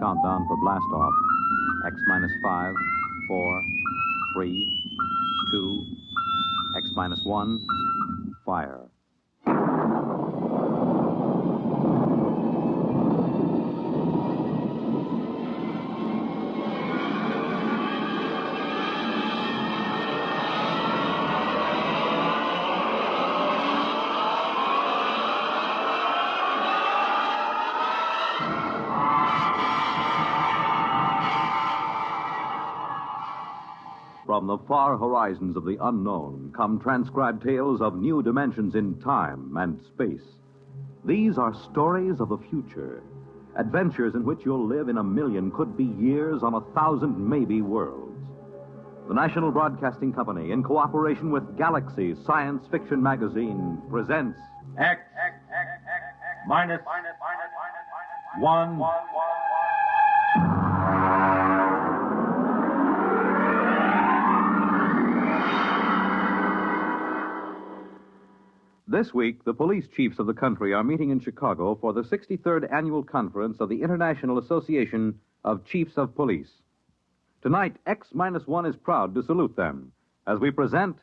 Countdown for blast off. X minus 5, 4, 3, 2, X minus 1, fire. From the far horizons of the unknown come transcribed tales of new dimensions in time and space. These are stories of the future, adventures in which you'll live in a million, could be years, on 1,000 maybe worlds. The National Broadcasting Company, in cooperation with Galaxy Science Fiction Magazine, presents X minus 1. This week, the police chiefs of the country are meeting in Chicago for the 63rd Annual Conference of the International Association of Chiefs of Police. Tonight, X-1 is proud to salute them as we present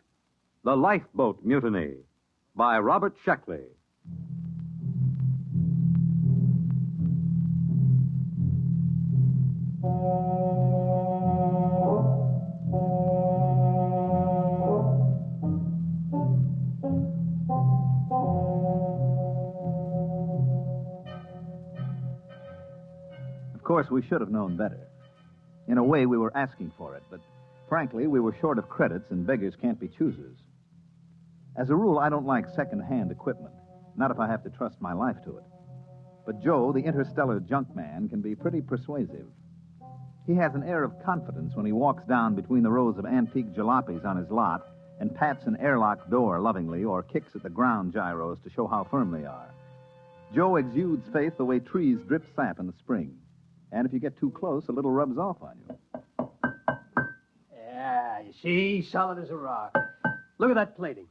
The Lifeboat Mutiny by Robert Sheckley. Of course, we should have known better. In a way, we were asking for it, but frankly, we were short of credits, and beggars can't be choosers. As a rule, I don't like second-hand equipment, not if I have to trust my life to it. But Joe, the interstellar junk man, can be pretty persuasive. He has an air of confidence when he walks down between the rows of antique jalopies on his lot and pats an airlock door lovingly or kicks at the ground gyros to show how firm they are. Joe exudes faith the way trees drip sap in the spring. And if you get too close, a little rubs off on you. Yeah, you see, solid as a rock. Look at that plating.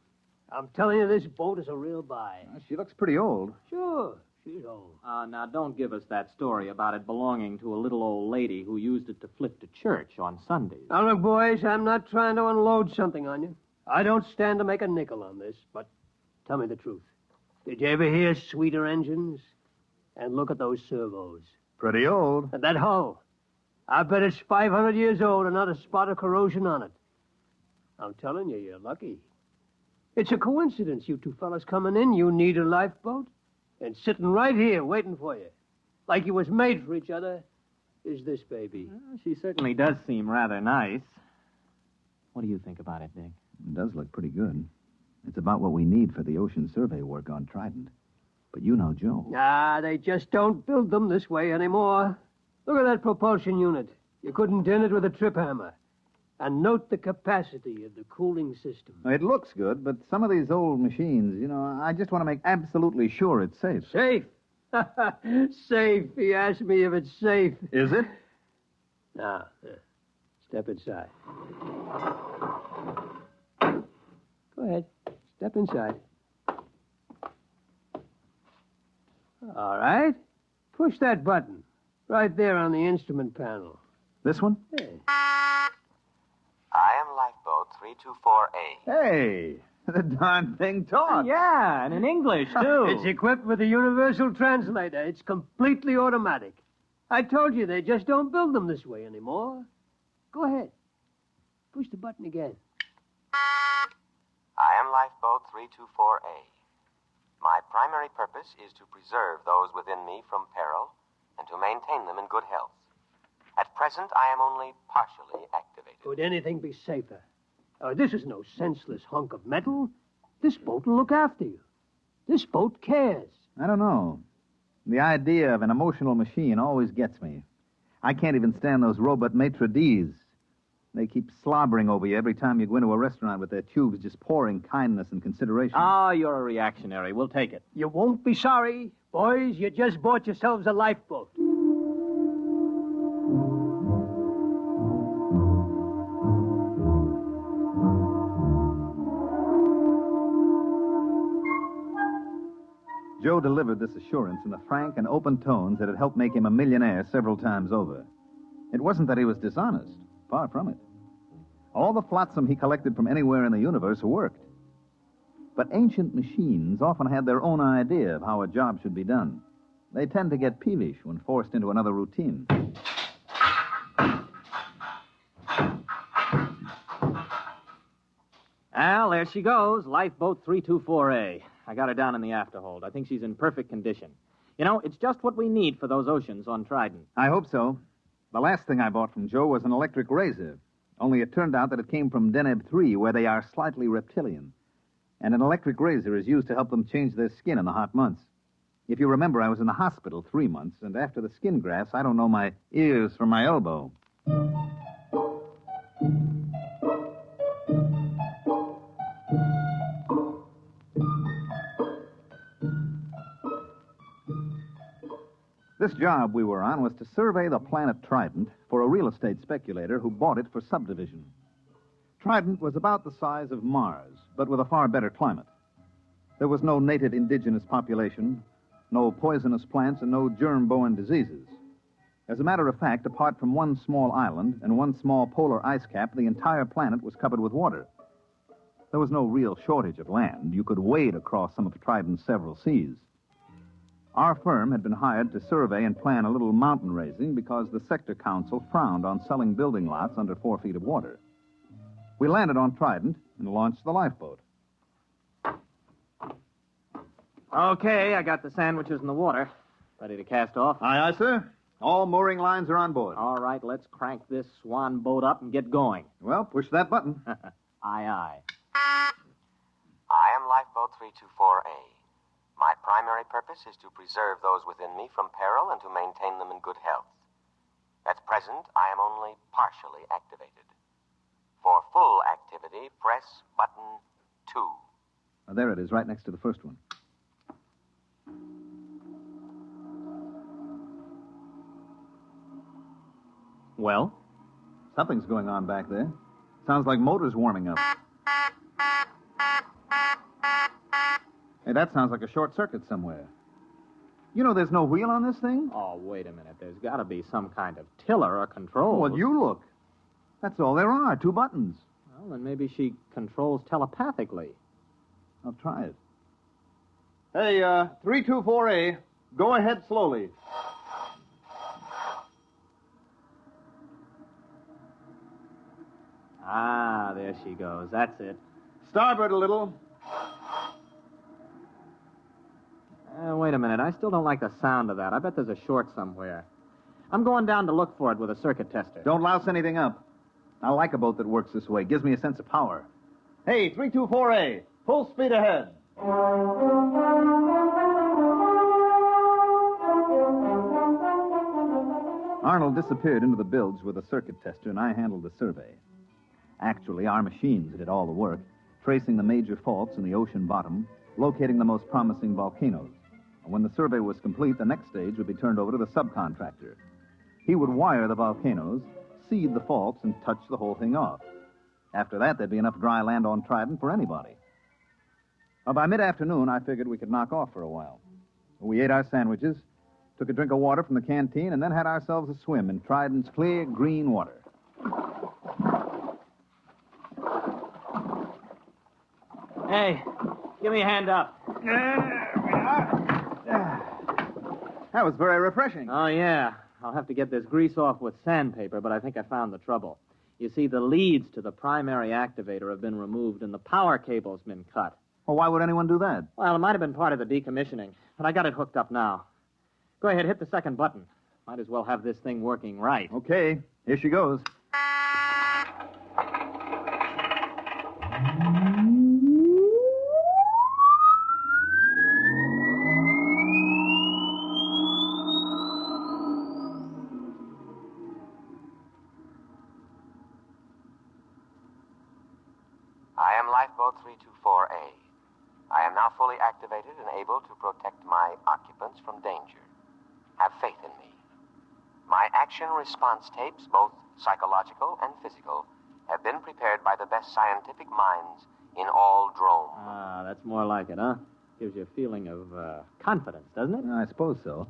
I'm telling you, this boat is a real buy. She looks pretty old. Sure, she's old. Now, don't give us that story about it belonging to a little old lady who used it to flit to church on Sundays. Now, look, boys, I'm not trying to unload something on you. I don't stand to make a nickel on this, but tell me the truth. Did you ever hear sweeter engines? And look at those servos. Pretty old. And that hull. I bet it's 500 years old and not a spot of corrosion on it. I'm telling you, you're lucky. It's a coincidence, you two fellas coming in. You need a lifeboat. And sitting right here waiting for you, like you was made for each other, is this baby. Well, she certainly does seem rather nice. What do you think about it, Dick? It does look pretty good. It's about what we need for the ocean survey work on Trident. But you know Joe. They just don't build them this way anymore. Look at that propulsion unit. You couldn't dent it with a trip hammer. And note the capacity of the cooling system. It looks good, but some of these old machines, I just want to make absolutely sure it's safe. Safe? Safe. He asked me if it's safe. Is it? Now, step inside. Go ahead. Step inside. All right. Push that button. Right there on the instrument panel. This one? Yeah. I am Lifeboat 324A. Hey, the darn thing talks. Yeah, and in English, too. It's equipped with a universal translator. It's completely automatic. I told you they just don't build them this way anymore. Go ahead. Push the button again. I am Lifeboat 324A. My primary purpose is to preserve those within me from peril and to maintain them in good health. At present, I am only partially activated. Could anything be safer? This is no senseless hunk of metal. This boat will look after you. This boat cares. I don't know. The idea of an emotional machine always gets me. I can't even stand those robot maitre d's. They keep slobbering over you every time you go into a restaurant with their tubes just pouring kindness and consideration. Oh, you're a reactionary. We'll take it. You won't be sorry. Boys, you just bought yourselves a lifeboat. Joe delivered this assurance in the frank and open tones that had helped make him a millionaire several times over. It wasn't that he was dishonest. Far from it. All the flotsam he collected from anywhere in the universe worked. But ancient machines often had their own idea of how a job should be done. They tend to get peevish when forced into another routine. Al, there she goes, Lifeboat 324A. I got her down in the afterhold. I think she's in perfect condition. You know, it's just what we need for those oceans on Trident. I hope so. The last thing I bought from Joe was an electric razor. Only it turned out that it came from Deneb 3, where they are slightly reptilian. And an electric razor is used to help them change their skin in the hot months. If you remember, I was in the hospital 3 months, and after the skin grafts, I don't know my ears from my elbow. This job we were on was to survey the planet Trident for a real estate speculator who bought it for subdivision. Trident was about the size of Mars, but with a far better climate. There was no native indigenous population, no poisonous plants, and no germ-borne diseases. As a matter of fact, apart from one small island and one small polar ice cap, the entire planet was covered with water. There was no real shortage of land. You could wade across some of Trident's several seas. Our firm had been hired to survey and plan a little mountain raising because the sector council frowned on selling building lots under 4 feet of water. We landed on Trident and launched the lifeboat. Okay, I got the sandwiches in the water. Ready to cast off? Aye, aye, sir. All mooring lines are on board. All right, let's crank this swan boat up and get going. Well, push that button. Aye, aye. I am Lifeboat 324A. My primary purpose is to preserve those within me from peril and to maintain them in good health. At present, I am only partially activated. For full activity, press button 2. Oh, there it is, right next to the first one. Well? Something's going on back there. Sounds like motors warming up. Hey, that sounds like a short circuit somewhere. You know there's no wheel on this thing? Oh, wait a minute. There's got to be some kind of tiller or control. Well, you look. That's all there are, 2 buttons. Well, then maybe she controls telepathically. I'll try it. Hey, 324A, go ahead slowly. Ah, there she goes. That's it. Starboard a little. Wait a minute. I still don't like the sound of that. I bet there's a short somewhere. I'm going down to look for it with a circuit tester. Don't louse anything up. I like a boat that works this way. Gives me a sense of power. Hey, 324A, full speed ahead. Arnold disappeared into the bilge with a circuit tester, and I handled the survey. Actually, our machines did all the work, tracing the major faults in the ocean bottom, locating the most promising volcanoes. And when the survey was complete, the next stage would be turned over to the subcontractor. He would wire the volcanoes, seed the faults, and touch the whole thing off. After that, there'd be enough dry land on Trident for anybody. Well, by mid-afternoon, I figured we could knock off for a while. We ate our sandwiches, took a drink of water from the canteen, and then had ourselves a swim in Trident's clear, green water. Hey, give me a hand up. There we are. That was very refreshing. Oh, yeah. I'll have to get this grease off with sandpaper, but I think I found the trouble. You see, the leads to the primary activator have been removed and the power cable's been cut. Well, why would anyone do that? Well, it might have been part of the decommissioning, but I got it hooked up now. Go ahead, hit the second button. Might as well have this thing working right. Okay, here she goes. I am Lifeboat 324A. I am now fully activated and able to protect my occupants from danger. Have faith in me. My action response tapes, both psychological and physical, have been prepared by the best scientific minds in all drones. Ah, that's more like it, huh? Gives you a feeling of confidence, doesn't it? I suppose so.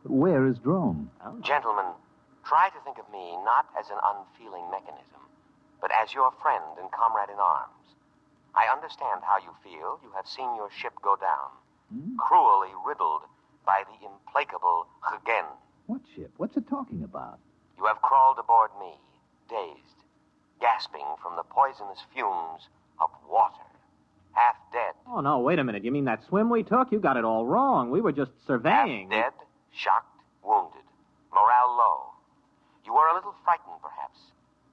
But where is Drome? Gentlemen, try to think of me not as an unfeeling mechanism, but as your friend and comrade in arms. I understand how you feel. You have seen your ship go down, cruelly riddled by the implacable Hagen. What ship? What's it talking about? You have crawled aboard me, dazed, gasping from the poisonous fumes of water, half dead. Oh, no, wait a minute. You mean that swim we took? You got it all wrong. We were just surveying. Half dead, shocked, wounded, morale low. You were a little frightened, perhaps,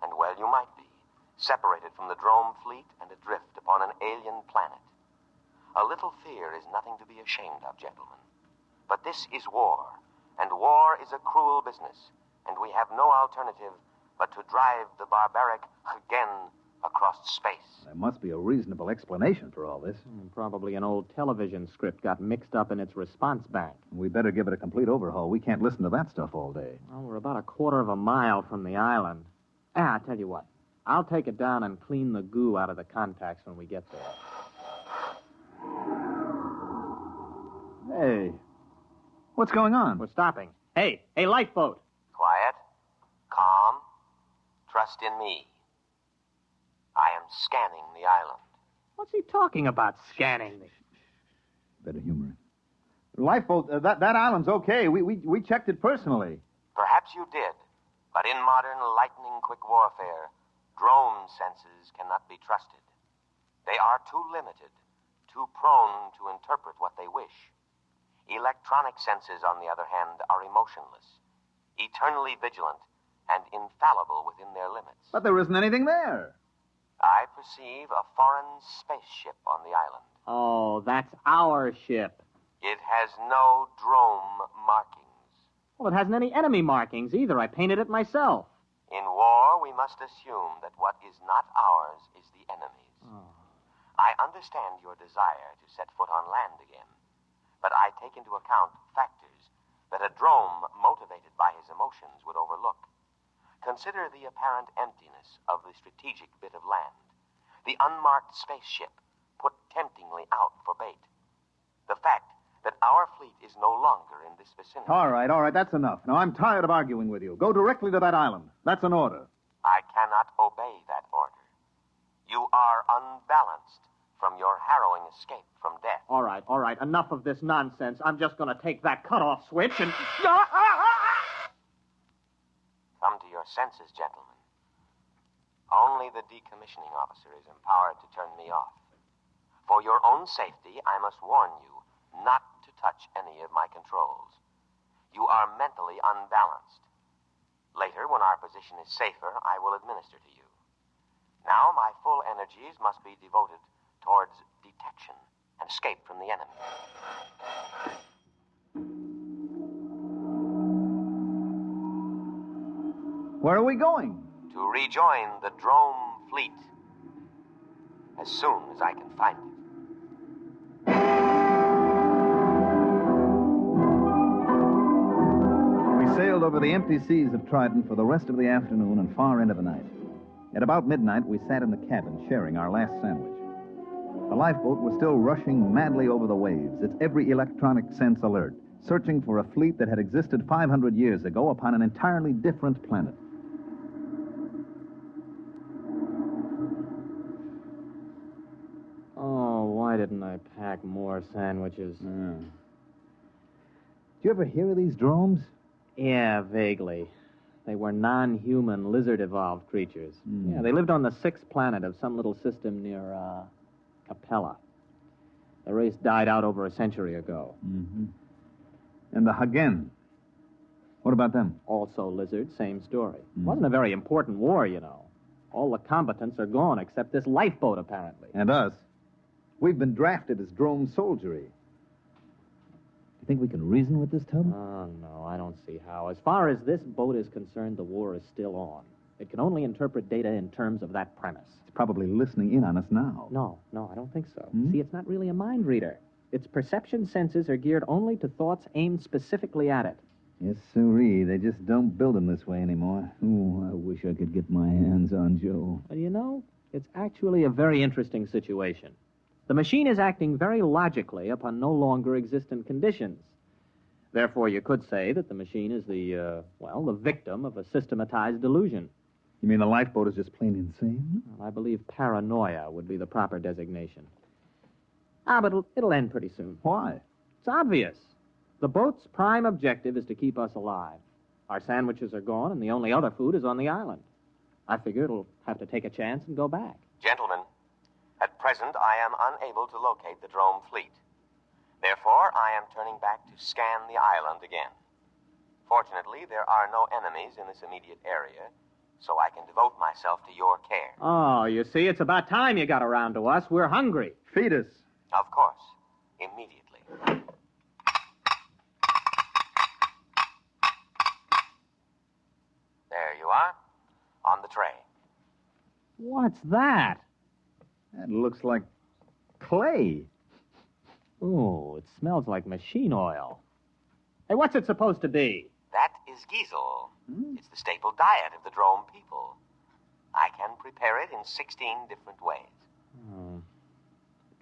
and well, you might be, separated from the Drome fleet and adrift upon an alien planet. A little fear is nothing to be ashamed of, gentlemen. But this is war, and war is a cruel business, and we have no alternative but to drive the barbaric Hagen across space. There must be a reasonable explanation for all this. Probably an old television script got mixed up in its response bank. We better give it a complete overhaul. We can't listen to that stuff all day. Well, we're about a quarter of a mile from the island. I tell you what. I'll take it down and clean the goo out of the contacts when we get there. Hey, what's going on? We're stopping. Hey, lifeboat. Quiet, calm, trust in me. I am scanning the island. What's he talking about, scanning me? Better humor it. Lifeboat, that island's okay. We checked it personally. Perhaps you did, but in modern lightning-quick warfare, drone senses cannot be trusted. They are too limited, too prone to interpret what they wish. Electronic senses, on the other hand, are emotionless, eternally vigilant, and infallible within their limits. But there isn't anything there. I perceive a foreign spaceship on the island. Oh, that's our ship. It has no drone markings. Well, it hasn't any enemy markings either. I painted it myself. In war, we must assume that what is not ours is the enemy's. Oh. I understand your desire to set foot on land again, but I take into account factors that a drone motivated by his emotions would overlook. Consider the apparent emptiness of the strategic bit of land, the unmarked spaceship put temptingly out for bait, the fact that our fleet is no longer in this vicinity. All right, that's enough. Now, I'm tired of arguing with you. Go directly to that island. That's an order. I cannot obey that order. You are unbalanced from your harrowing escape from death. All right. Enough of this nonsense. I'm just going to take that cutoff switch and... Come to your senses, gentlemen. Only the decommissioning officer is empowered to turn me off. For your own safety, I must warn you not to touch any of my controls. You are mentally unbalanced. Later, when our position is safer, I will administer to you. Now, my full energies must be devoted towards detection and escape from the enemy. Where are we going? To rejoin the Drome fleet as soon as I can find it. We sailed over the empty seas of Trident for the rest of the afternoon and far into the night. At about midnight, we sat in the cabin sharing our last sandwich. The lifeboat was still rushing madly over the waves, its every electronic sense alert, searching for a fleet that had existed 500 years ago upon an entirely different planet. Oh, why didn't I pack more sandwiches? Did you ever hear of these drones? Yeah, vaguely. They were non-human, lizard-evolved creatures. Yeah, they lived on the 6th planet of some little system near, Capella. The race died out over a century ago. Mm-hmm. And the Hagen. What about them? Also lizards, same story. Wasn't a very important war, you know. All the combatants are gone except this lifeboat, apparently. And us. We've been drafted as drone soldiery. You think we can reason with this tub? Oh, no, I don't see how. As far as this boat is concerned, the war is still on. It can only interpret data in terms of that premise. It's probably listening in on us now. No, I don't think so. See, it's not really a mind reader. Its perception senses are geared only to thoughts aimed specifically at it. Yes, sirree. They just don't build them this way anymore. Oh, I wish I could get my hands on Joe. But you know, it's actually a very interesting situation. The machine is acting very logically upon no longer existent conditions. Therefore, you could say that the machine is the victim of a systematized delusion. You mean the lifeboat is just plain insane? Well, I believe paranoia would be the proper designation. But it'll end pretty soon. Why? It's obvious. The boat's prime objective is to keep us alive. Our sandwiches are gone, and the only other food is on the island. I figure it'll have to take a chance and go back. Gentlemen, at present I am unable to locate the drone fleet. Therefore, I am turning back to scan the island again. Fortunately, there are no enemies in this immediate area, so I can devote myself to your care. Oh, you see, it's about time you got around to us. We're hungry. Feed us. Of course, immediately. There you are, on the tray. What's that? That looks like clay. Oh, it smells like machine oil. Hey, what's it supposed to be? That is giesel. It's the staple diet of the drone people. I can prepare it in 16 different ways. Oh,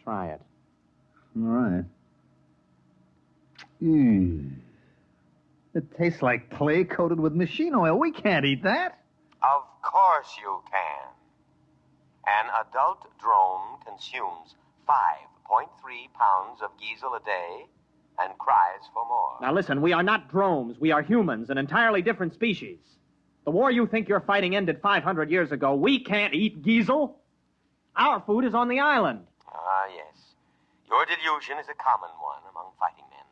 try it. All right. It tastes like clay coated with machine oil. We can't eat that. Of course you can. An adult drone consumes 5.3 pounds of giesel a day and cries for more. Now listen, we are not drones. We are humans, an entirely different species. The war you think you're fighting ended 500 years ago. We can't eat giesel. Our food is on the island. Ah, yes. Your delusion is a common one among fighting men.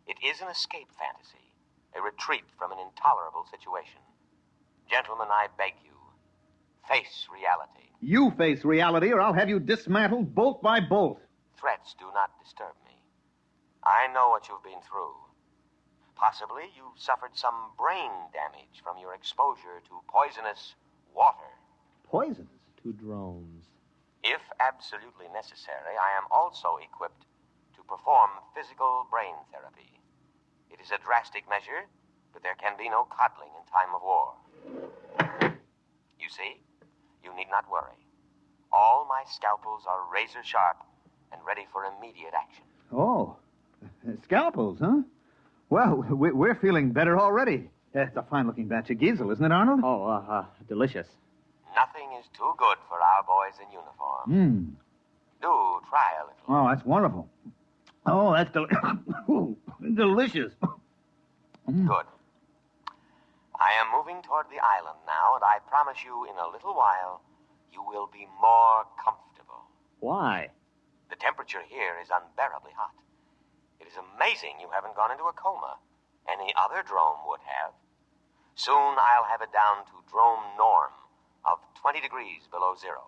It is an escape fantasy, a retreat from an intolerable situation. Gentlemen, I beg you, face reality. You face reality, or I'll have you dismantled bolt by bolt. Threats do not disturb me. I know what you've been through. Possibly you've suffered some brain damage from your exposure to poisonous water. Poisons? To drones. If absolutely necessary, I am also equipped to perform physical brain therapy. It is a drastic measure, but there can be no coddling in time of war. You see, you need not worry. All my scalpels are razor sharp and ready for immediate action. Oh, scalpels, huh? Well, we're feeling better already. It's a fine-looking batch of giesel, isn't it, Arnold? Oh, delicious. Nothing is too good for our boys in uniform. Do try a little. Oh, that's wonderful. Oh, that's delicious. Good. I am moving toward the island now, and I promise you in a little while you will be more comfortable. Why? The temperature here is unbearably hot. It is amazing you haven't gone into a coma. Any other drone would have. Soon I'll have it down to drone norm of 20 degrees below zero.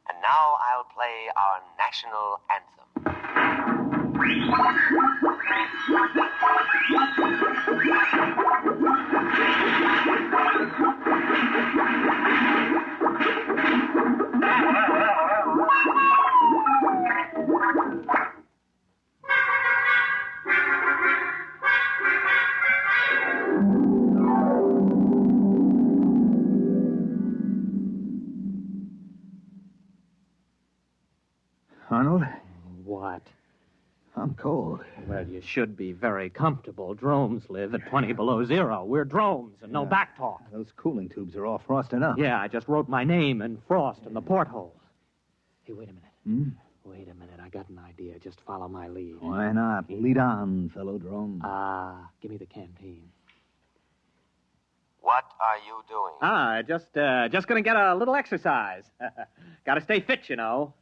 And now I'll play our national anthem. Arnold, What? I'm cold. Well, you should be very comfortable. Drones live at 20 below zero. We're drones and no back talk. Those cooling tubes are all frosted up. Yeah, I just wrote my name in frost in the porthole. Hey, wait a minute. Wait a minute. I got an idea. Just follow my lead. Why not? Lead on, fellow drone. Give me the canteen. What are you doing? Just gonna get a little exercise. Gotta stay fit, you know.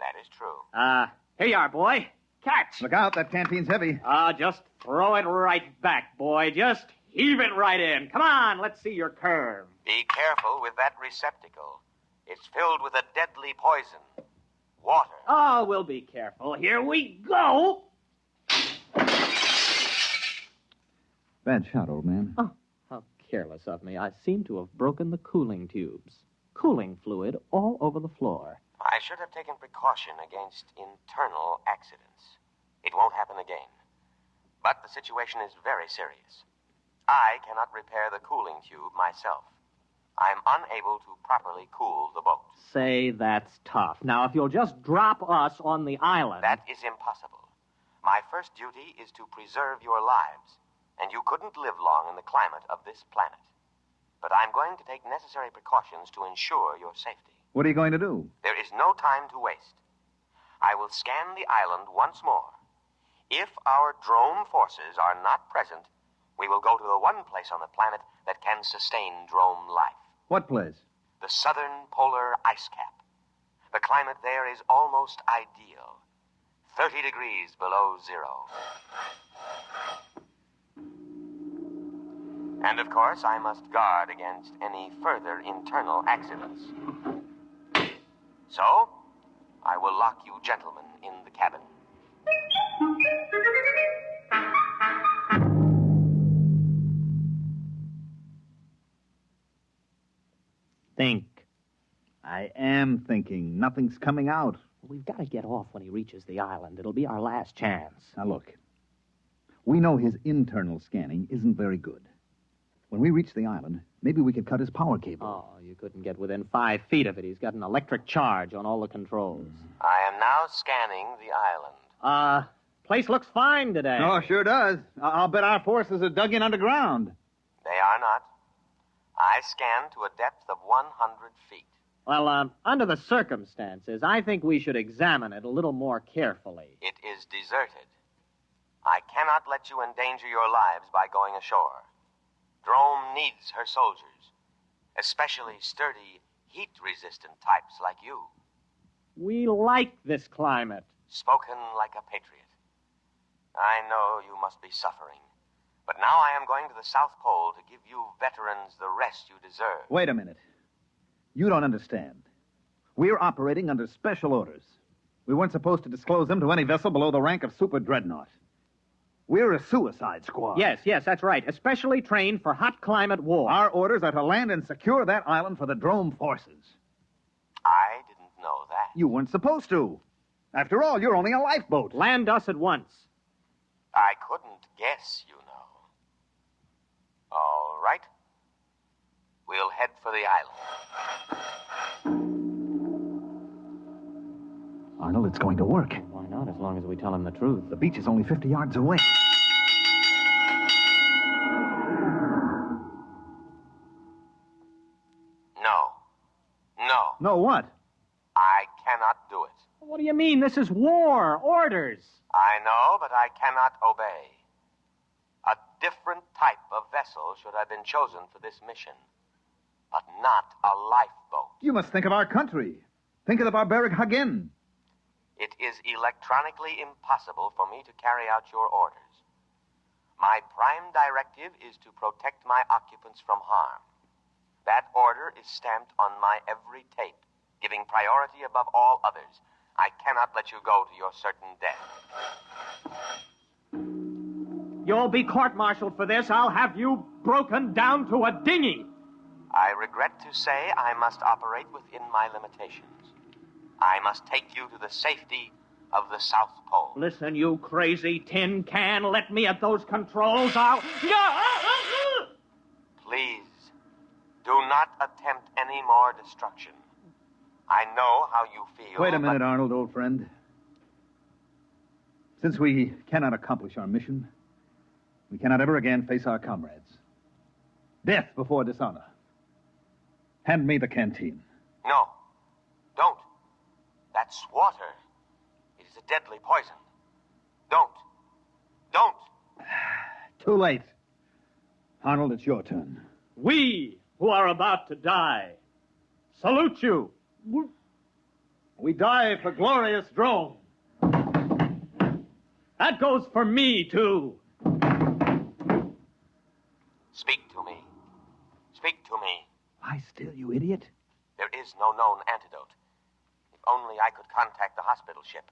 That is true. Here you are, boy. Catch. Look out, that canteen's heavy. Just throw it right back, boy. Just heave it right in. Come on, let's see your curve. Be careful with that receptacle. It's filled with a deadly poison. Water. Oh, we'll be careful. Here we go. Bad shot, old man. Oh, how careless of me. I seem to have broken the cooling tubes. Cooling fluid all over the floor. I should have taken precaution against internal accidents. It won't happen again. But the situation is very serious. I cannot repair the cooling tube myself. I'm unable to properly cool the boat. Say that's tough. Now, if you'll just drop us on the island... That is impossible. My first duty is to preserve your lives, and you couldn't live long in the climate of this planet. But I'm going to take necessary precautions to ensure your safety. What are you going to do? There is no time to waste. I will scan the island once more. If our drone forces are not present, we will go to the one place on the planet that can sustain drone life. What place? The southern polar ice cap. The climate there is almost ideal. 30 degrees below zero. And of course, I must guard against any further internal accidents. So, I will lock you gentlemen in the cabin. Think. I am thinking. Nothing's coming out. We've got to get off when he reaches the island. It'll be our last chance. Now, look. We know his internal scanning isn't very good. When we reach the island, maybe we could cut his power cable. Oh, you couldn't get within 5 feet of it. He's got an electric charge on all the controls. I am now scanning the island. Place looks fine today. Oh, sure does. I'll bet our forces are dug in underground. They are not. I scanned to a depth of 100 feet. Well, under the circumstances, I think we should examine it a little more carefully. It is deserted. I cannot let you endanger your lives by going ashore. Drome needs her soldiers, especially sturdy, heat-resistant types like you. We like this climate. Spoken like a patriot. I know you must be suffering, but now I am going to the South Pole to give you veterans the rest you deserve. Wait a minute. You don't understand. We're operating under special orders. We weren't supposed to disclose them to any vessel below the rank of super dreadnought. We're a suicide squad. Yes, that's right. Especially trained for hot climate war. Our orders are to land and secure that island for the drone forces. I didn't know that. You weren't supposed to. After all, you're only a lifeboat. Land us at once. I couldn't guess, you know. All right. We'll head for the island. Arnold, it's going to work. Why not, as long as we tell him the truth? The beach is only 50 yards away. No. No, what? I cannot do it. What do you mean? This is war. Orders. I know, but I cannot obey. A different type of vessel should have been chosen for this mission, but not a lifeboat. You must think of our country. Think of the barbaric Hagen. It is electronically impossible for me to carry out your orders. My prime directive is to protect my occupants from harm. That order is stamped on my every tape, giving priority above all others. I cannot let you go to your certain death. You'll be court-martialed for this. I'll have you broken down to a dinghy. I regret to say I must operate within my limitations. I must take you to the safety of the South Pole. Listen, you crazy tin can. Let me at those controls. Please, do not attempt any more destruction. I know how you feel. Wait a minute, Arnold, old friend. Since we cannot accomplish our mission, we cannot ever again face our comrades. Death before dishonor. Hand me the canteen. No, don't. That's water. It is a deadly poison. Don't. Too late. Arnold, it's your turn. We, who are about to die, salute you. We die for glorious Drome. That goes for me, too. Speak to me. Speak to me. Lie still, you idiot. There is no known antidote. If only I could contact the hospital ship.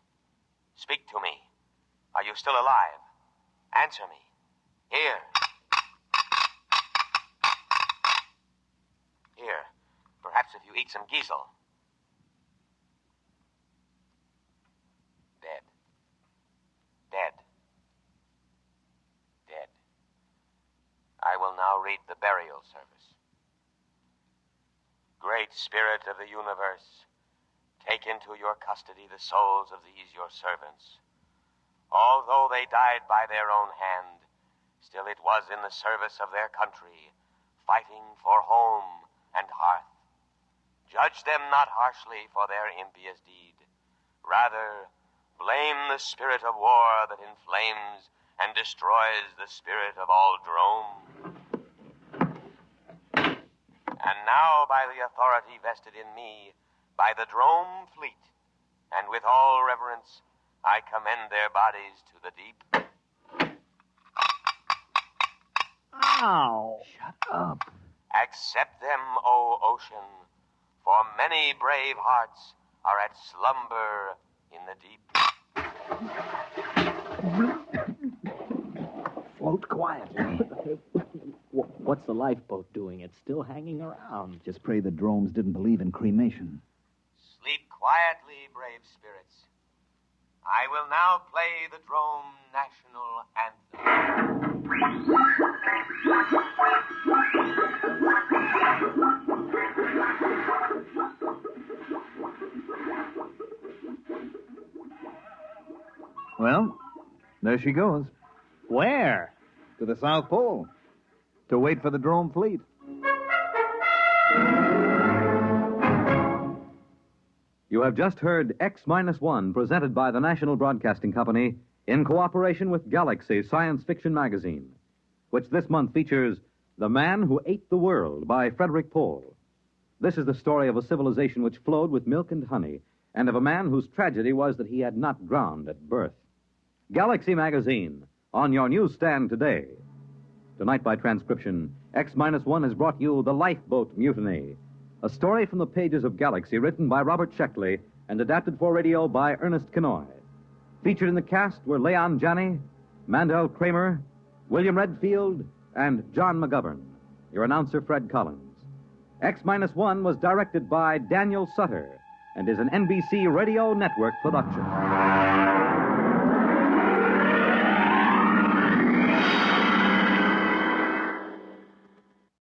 Speak to me. Are you still alive? Answer me. Here. Here. Perhaps if you eat some giesel. Dead. Dead. Dead. I will now read the burial service. Great Spirit of the universe, take into your custody the souls of these your servants. Although they died by their own hand, still it was in the service of their country, fighting for home and hearth. Judge them not harshly for their impious deed. Rather, blame the spirit of war that inflames and destroys the spirit of all drome. And now, by the authority vested in me, by the drome fleet, and with all reverence, I commend their bodies to the deep. Ow! Shut up. Accept them, O ocean, for many brave hearts are at slumber in the deep. Float quietly. What's the lifeboat doing? It's still hanging around. Just pray the drones didn't believe in cremation. Sleep quietly, brave spirits. I will now play the drone national anthem. Well, there she goes. Where? To the South Pole. To wait for the drone fleet. You have just heard X-1, presented by the National Broadcasting Company in cooperation with Galaxy Science Fiction Magazine, which this month features The Man Who Ate the World by Frederick Pohl. This is the story of a civilization which flowed with milk and honey, and of a man whose tragedy was that he had not drowned at birth. Galaxy Magazine, on your newsstand today. Tonight, by transcription, X-1 has brought you The Lifeboat Mutiny, a story from the pages of Galaxy written by Robert Sheckley and adapted for radio by Ernest Kenoy. Featured in the cast were Leon Janney, Mandel Kramer, William Redfield, and John McGovern. Your announcer, Fred Collins. X-1 was directed by Daniel Sutter and is an NBC Radio Network production.